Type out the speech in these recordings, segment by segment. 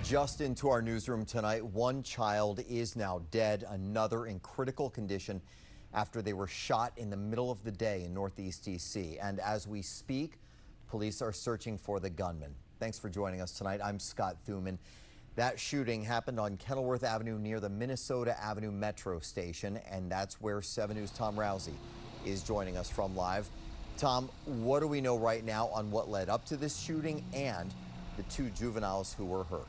Just into our newsroom tonight, one child is now dead, another in critical condition after they were shot in the middle of the day in Northeast D.C. And as we speak, police are searching for the gunman. Thanks for joining us tonight. I'm Scott Thuman. That shooting happened on Kenilworth Avenue near the Minnesota Avenue Metro station, and that's where 7 News' Tom Rousey is joining us from live. Tom, what do we know right now on what led up to this shooting and the 2 juveniles who were hurt?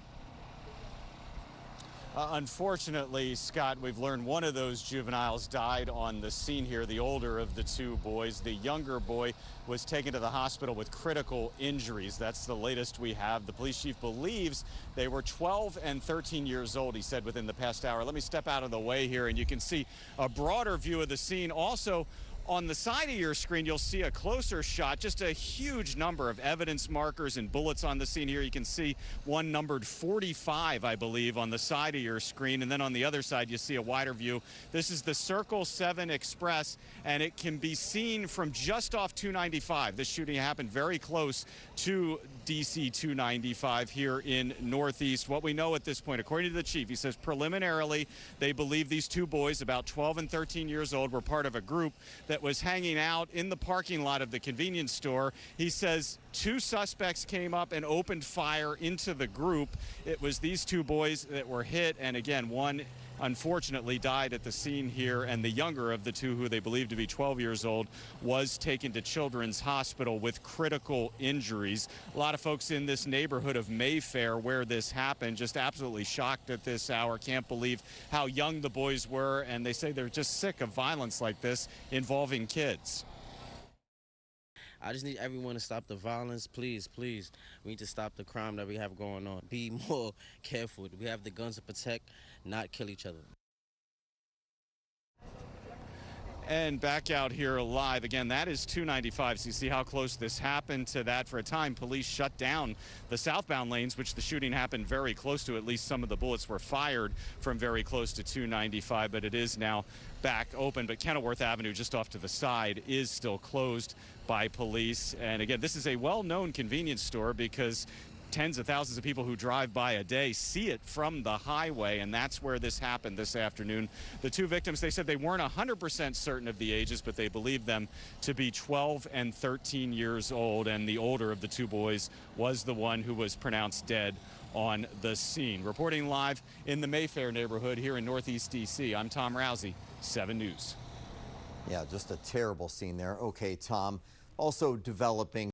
Unfortunately, Scott, we've learned one of those juveniles died on the scene here, the older of the 2 boys. The younger boy was taken to the hospital with critical injuries. That's the latest we have. The police chief believes they were 12 and 13 years old, he said, within the past hour. Let me step out of the way here, and you can see a broader view of the scene. Also, on the side of your screen, you'll see a closer shot, just a huge number of evidence markers and bullets on the scene here. You can see one numbered 45, I believe, on the side of your screen. And then on the other side, you see a wider view. This is the Circle 7 Express, and it can be seen from just off 295. This shooting happened very close to DC 295 here in Northeast. What we know at this point, according to the chief, he says preliminarily they believe these 2 boys, about 12 and 13 years old, were part of a group that was hanging out in the parking lot of the convenience store. He says 2 suspects came up and opened fire into the group. It was these 2 boys that were hit, and again, one unfortunately died at the scene here, and the younger of the 2, who they believe to be 12 years old, was taken to Children's Hospital with critical injuries. A lot of folks in this neighborhood of Mayfair where this happened just absolutely shocked at this hour, can't believe how young the boys were, and they say they're just sick of violence like this involving kids. I just need everyone to stop the violence, please, please. We need to stop the crime that we have going on. Be more careful. We have the guns to protect, not kill each other. And back out here live again, that is 295. So you see how close this happened to that. For a time, police shut down the southbound lanes, which the shooting happened very close to. At least some of the bullets were fired from very close to 295, but it is now back open. But Kenilworth Avenue, just off to the side, is still closed by police. And again, this is a well-known convenience store because tens of thousands of people who drive by a day see it from the highway, and that's where this happened this afternoon. The 2 victims, they said they weren't 100% certain of the ages, but they believed them to be 12 and 13 years old, and the older of the 2 boys was the one who was pronounced dead on the scene. Reporting live in the Mayfair neighborhood here in Northeast D.C., I'm Tom Rousey, 7 News. Yeah, just a terrible scene there. Okay, Tom, also developing